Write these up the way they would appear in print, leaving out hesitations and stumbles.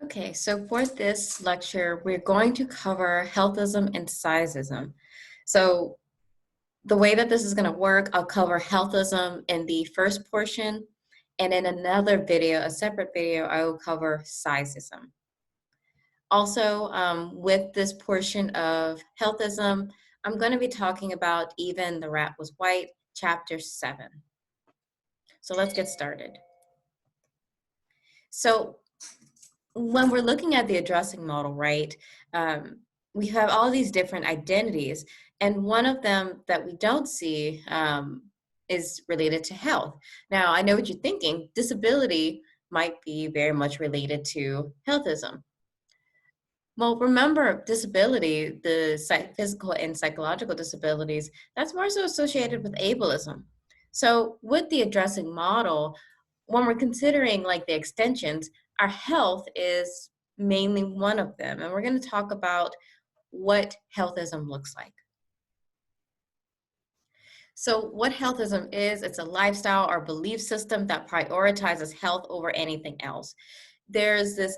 Okay, so for this lecture, we're going to cover healthism and sizeism. So the way that this is going to work, I'll cover healthism in the first portion, and in another video, a separate video, I will cover sizeism. Also, with this portion of healthism, I'm going to be talking about Even the Rat Was White, chapter 7. So let's get started. So when we're looking at the addressing model, right, we have all these different identities, and one of them that we don't see is related to health. Now, I know what you're thinking. Disability might be very much related to healthism. Well, remember, disability, the physical and psychological disabilities, that's more so associated with ableism. So with the addressing model, when we're considering like the extensions, our health is mainly one of them. And we're going to talk about what healthism looks like. So what healthism is, it's a lifestyle or belief system that prioritizes health over anything else. There's this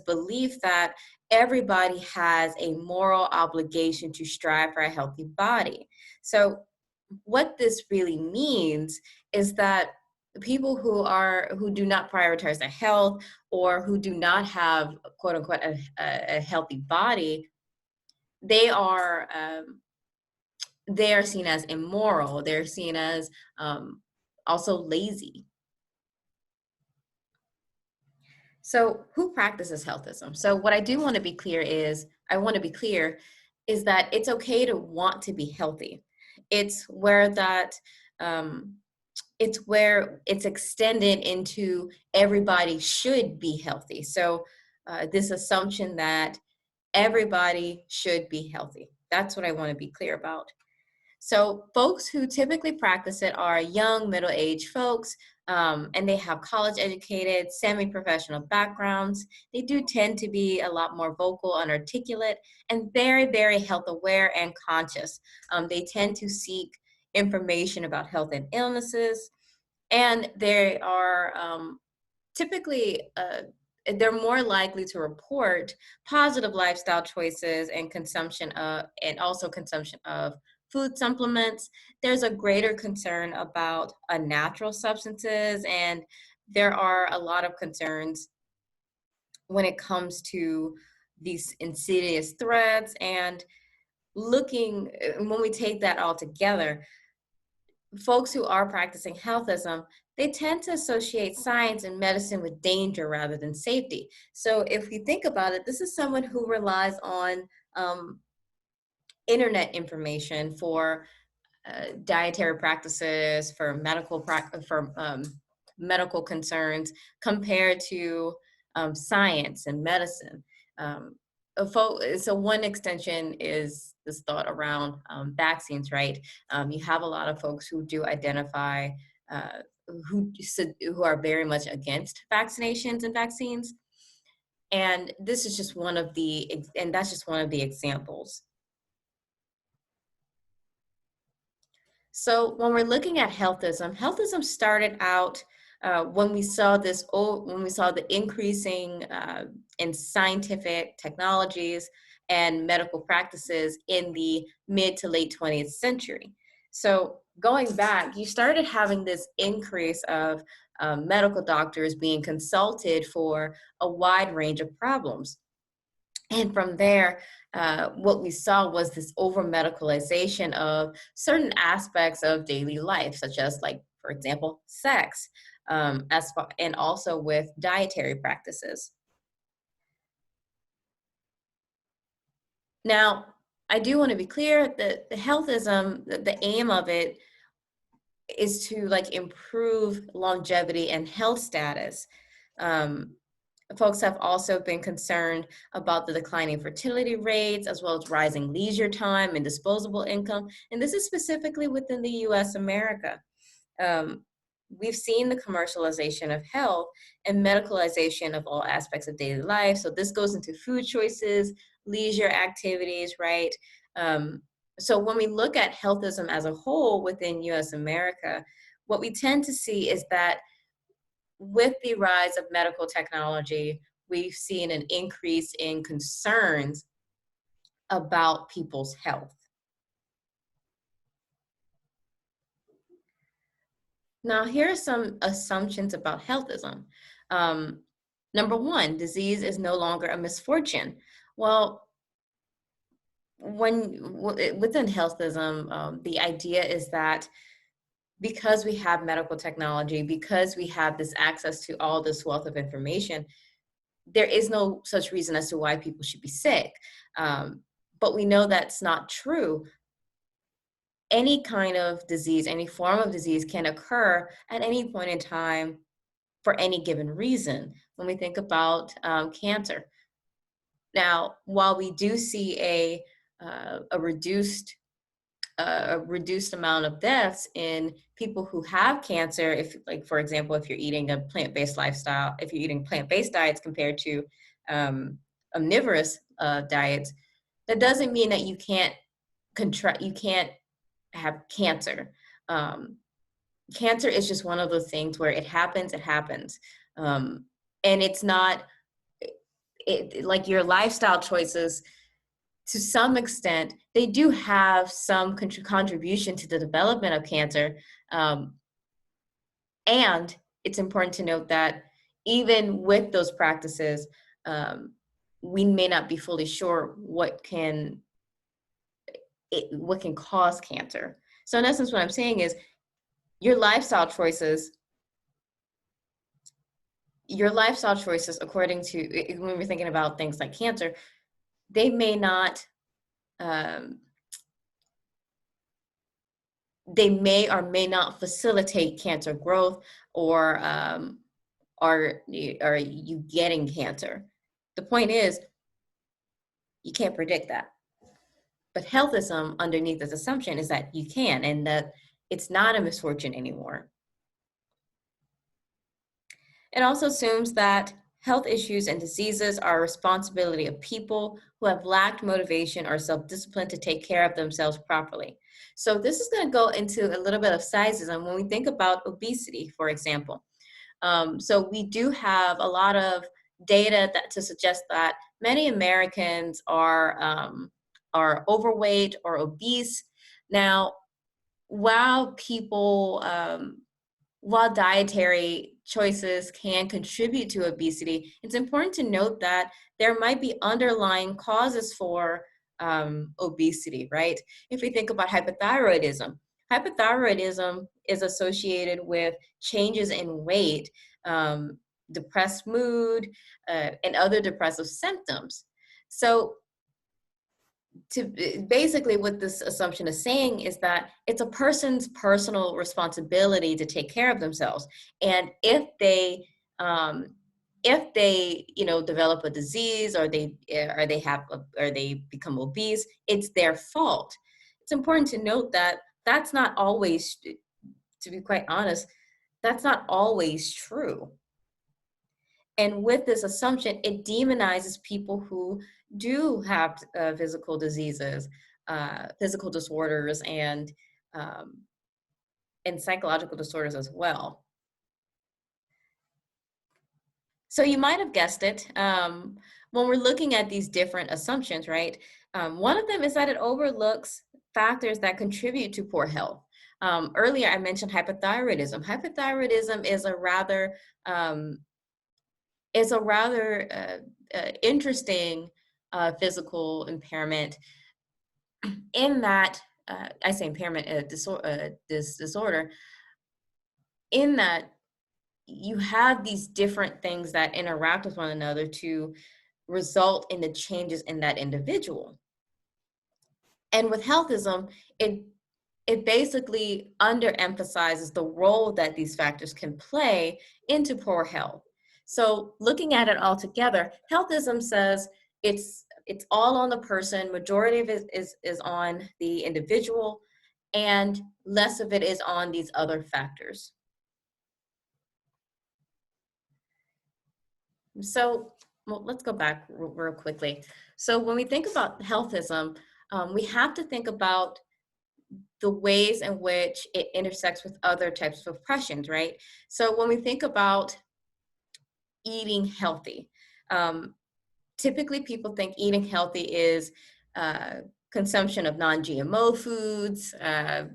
belief that everybody has a moral obligation to strive for a healthy body. So what this really means is that people who do not prioritize their health or who do not have quote unquote a healthy body, they are they are seen as immoral. They're seen as also lazy. So who practices healthism? So what I do want to be clear is, that it's okay to want to be healthy. It's where that, it's where it's extended into everybody should be healthy. So this assumption that everybody should be healthy. That's what I want to be clear about. So folks who typically practice it are young, middle-aged folks, and they have college-educated, semi-professional backgrounds. They do tend to be a lot more vocal and articulate and very, very health-aware and conscious. They tend to seek information about health and illnesses, and they are typically they're more likely to report positive lifestyle choices and consumption of, and also consumption of food supplements. There's a greater concern about unnatural substances, and there are a lot of concerns when it comes to these insidious threats. And when we take that all together, folks who are practicing healthism, they tend to associate science and medicine with danger rather than safety. So if we think about it, this is someone who relies on internet information for dietary practices, for medical concerns, compared to science and medicine. So one extension is this thought around vaccines, right? You have a lot of folks who do identify, uh, who are very much against vaccinations and vaccines. And this is just that's just one of the examples. So when we're looking at healthism started out when we saw the increasing in scientific technologies and medical practices in the mid to late 20th century. So going back, you started having this increase of medical doctors being consulted for a wide range of problems. And from there, what we saw was this over medicalization of certain aspects of daily life, such as, like, for example, sex, and also with dietary practices. Now, I do want to be clear that the healthism, the aim of it is to like improve longevity and health status. Folks have also been concerned about the declining fertility rates, as well as rising leisure time and disposable income. And this is specifically within the US America. We've seen the commercialization of health and medicalization of all aspects of daily life. So this goes into food choices, leisure activities, right? So when we look at healthism as a whole within US America, what we tend to see is that with the rise of medical technology, we've seen an increase in concerns about people's health. Now, here are some assumptions about healthism. Um, Number one, disease is no longer a misfortune. Well, within healthism, the idea is that because we have medical technology, because we have this access to all this wealth of information, there is no such reason as to why people should be sick. Um, but we know that's not true. Any kind of disease, any form of disease can occur at any point in time for any given reason. When we think about cancer, now, while we do see a reduced amount of deaths in people who have cancer, if, like, for example, if you're eating a plant-based lifestyle, if you're eating plant-based diets compared to um, omnivorous diets, that doesn't mean that you can't have cancer. Um, Cancer is just one of those things where it happens. And it's not, like your lifestyle choices, to some extent, they do have some contribution to the development of cancer. Um, and it's important to note that even with those practices, um, we may not be fully sure what can cause cancer. So in essence, what I'm saying is your lifestyle choices, according to, when we're thinking about things like cancer, they may not, um, they may or may not facilitate cancer growth, or are you getting cancer. The point is, you can't predict that. But healthism, underneath this assumption, is that you can, and that it's not a misfortune anymore. It also assumes that health issues and diseases are a responsibility of people who have lacked motivation or self-discipline to take care of themselves properly. So this is going to go into a little bit of sizism when we think about obesity, for example. So we do have a lot of data to suggest that many Americans are overweight or obese. Now, while people while dietary choices can contribute to obesity, it's important to note that there might be underlying causes for obesity, right? If we think about hypothyroidism is associated with changes in weight, depressed mood, and other depressive symptoms. So basically what this assumption is saying is that it's a person's personal responsibility to take care of themselves, and if they develop a disease, or they become obese, it's their fault. It's important to note that that's not always, to be quite honest, that's not always true. And with this assumption, it demonizes people who do have physical diseases, physical disorders, um, and psychological disorders as well. So you might have guessed it. When we're looking at these different assumptions, right? One of them is that it overlooks factors that contribute to poor health. Earlier, I mentioned hypothyroidism. Hypothyroidism is a rather interesting physical impairment, in that I say impairment, disorder, in that you have these different things that interact with one another to result in the changes in that individual. And with healthism, it basically underemphasizes the role that these factors can play into poor health. So looking at it all together, healthism says it's all on the person. Majority of it is on the individual, and less of it is on these other factors. So, well, let's go back real quickly. So when we think about healthism, we have to think about the ways in which it intersects with other types of oppressions, right? So when we think about eating healthy, Typically, people think eating healthy is consumption of non-GMO foods,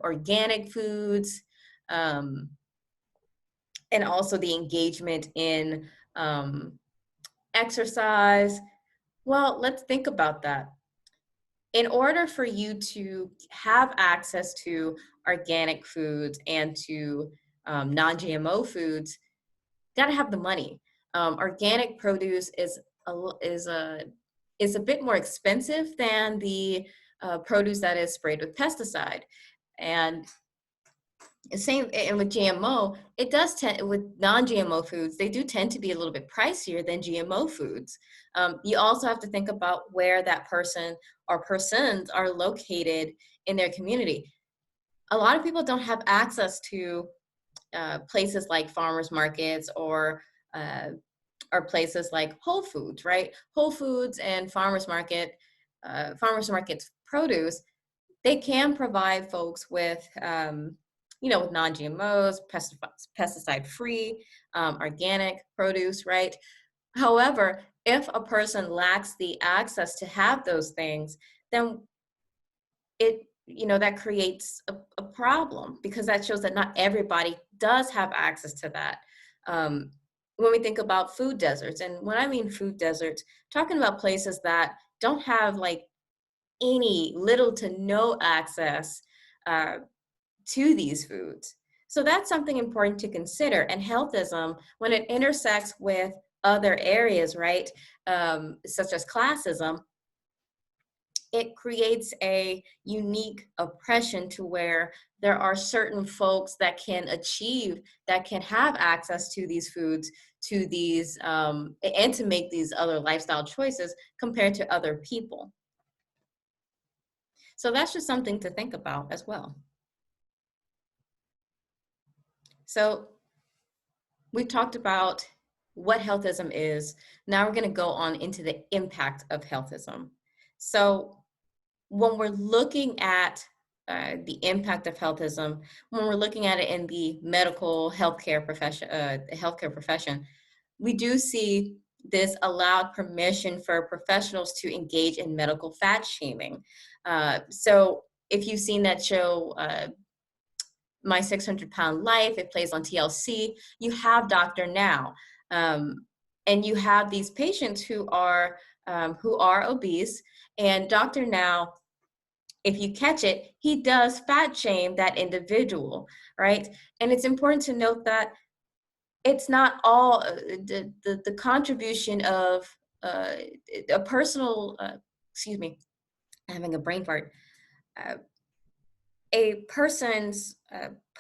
organic foods, um, and also the engagement in exercise. Well, let's think about that. In order for you to have access to organic foods and to non-GMO foods, got to have the money. Organic produce is a is a bit more expensive than the produce that is sprayed with pesticide, and same and with GMO, it does tend with non-GMO foods, they do tend to be a little bit pricier than GMO foods. You also have to think about where that person or persons are located in their community. A lot of people don't have access to places like farmers markets uh, or places like Whole Foods, right? Whole Foods and farmers markets produce, they can provide folks with, with non-GMOs, pesticide-free, organic produce, right? However, if a person lacks the access to have those things, then that creates a problem, because that shows that not everybody does have access to that. Um, when we think about food deserts, and when I mean food deserts, talking about places that don't have like any little to no access uh, to these foods. So that's something important to consider. And healthism, when it intersects with other areas, right, such as classism, it creates a unique oppression to where there are certain folks that can achieve, that can have access to these foods, to these, and to make these other lifestyle choices compared to other people. So that's just something to think about as well. So we've talked about what healthism is. Now we're going to go on into the impact of healthism. So when we're looking at the impact of healthism, when we're looking at it in the medical healthcare profession, we do see this allowed permission for professionals to engage in medical fat shaming. So if you've seen that show, My 600-Pound Life, it plays on TLC, you have Dr. Now. And you have these patients who are obese, and Dr. Now, if you catch it, he does fat shame that individual, right? And it's important to note that it's not all the contribution of a personal, excuse me, I'm having a brain fart. Uh, a person's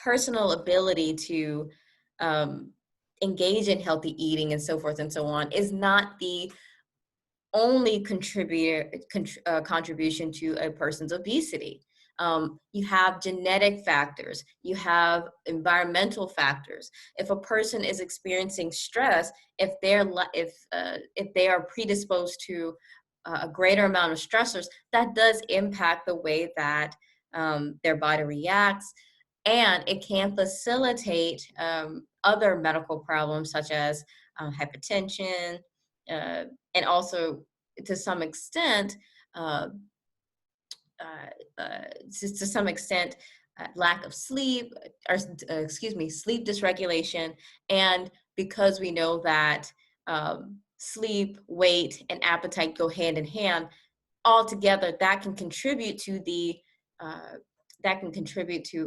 personal ability to um, engage in healthy eating and so forth and so on is not the only contribution to a person's obesity. You have genetic factors, you have environmental factors. If a person is experiencing stress, if they are predisposed to a greater amount of stressors, that does impact the way that their body reacts, and it can facilitate other medical problems such as hypertension, uh, and also to some extent, uh, to some extent, lack of sleep, or sleep dysregulation. And because we know that sleep, weight, and appetite go hand in hand, altogether that can contribute to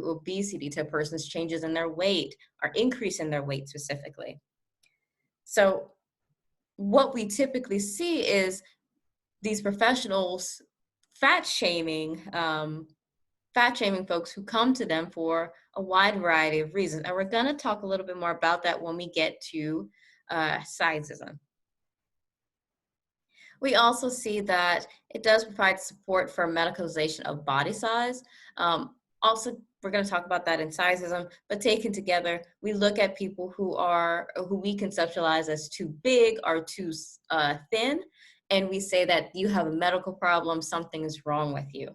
obesity, to a person's changes in their weight or increase in their weight specifically. So what we typically see is these professionals fat shaming folks who come to them for a wide variety of reasons. And we're going to talk a little bit more about that when we get to sizeism. We also see that it does provide support for medicalization of body size. Also, we're going to talk about that in sizeism, but taken together, we look at people who we conceptualize as too big or too thin, and we say that you have a medical problem, something is wrong with you.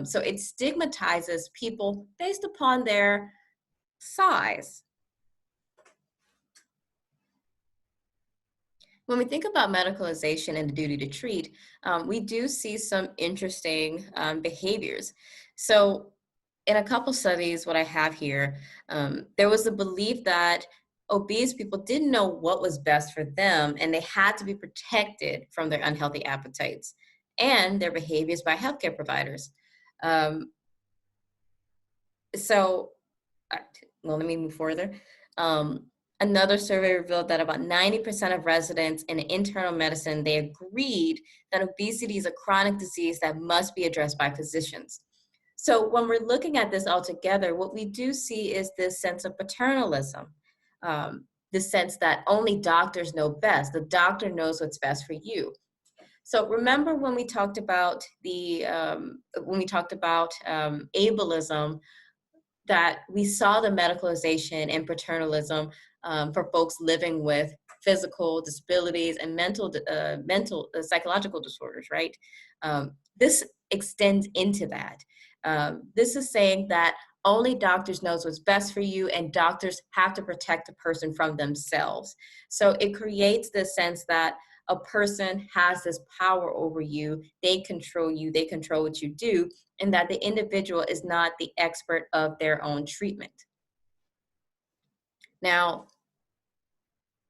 So it stigmatizes people based upon their size. When we think about medicalization and the duty to treat, we do see some interesting behaviors. So, in a couple studies, what I have here, there was a belief that obese people didn't know what was best for them, and they had to be protected from their unhealthy appetites and their behaviors by healthcare providers. Um, so, uh, well, let me move further. Um, Another survey revealed that about 90% of residents in internal medicine, they agreed that obesity is a chronic disease that must be addressed by physicians. So when we're looking at this all together, what we do see is this sense of paternalism, the sense that only doctors know best. The doctor knows what's best for you. So remember when we talked about ableism, that we saw the medicalization and paternalism for folks living with physical disabilities and psychological disorders, right? This extends into that. This is saying that only doctors knows what's best for you, and doctors have to protect the person from themselves. So it creates this sense that a person has this power over you, they control you, they control what you do, and that the individual is not the expert of their own treatment. Now,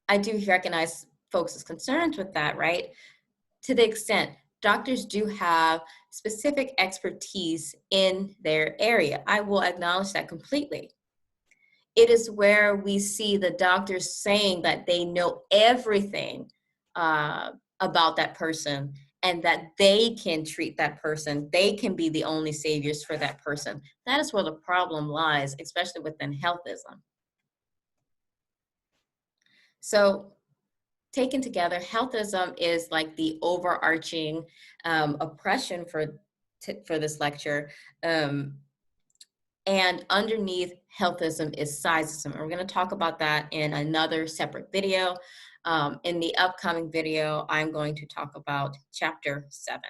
I do recognize folks' concerns with that, right? To the extent doctors do have specific expertise in their area. I will acknowledge that completely. It is where we see the doctors saying that they know everything about that person and that they can treat that person. They can be the only saviors for that person. That is where the problem lies, especially within healthism. So, taken together, healthism is like the overarching oppression for this lecture. And underneath healthism is sizeism. And we're going to talk about that in another separate video. In the upcoming video, I'm going to talk about chapter 7.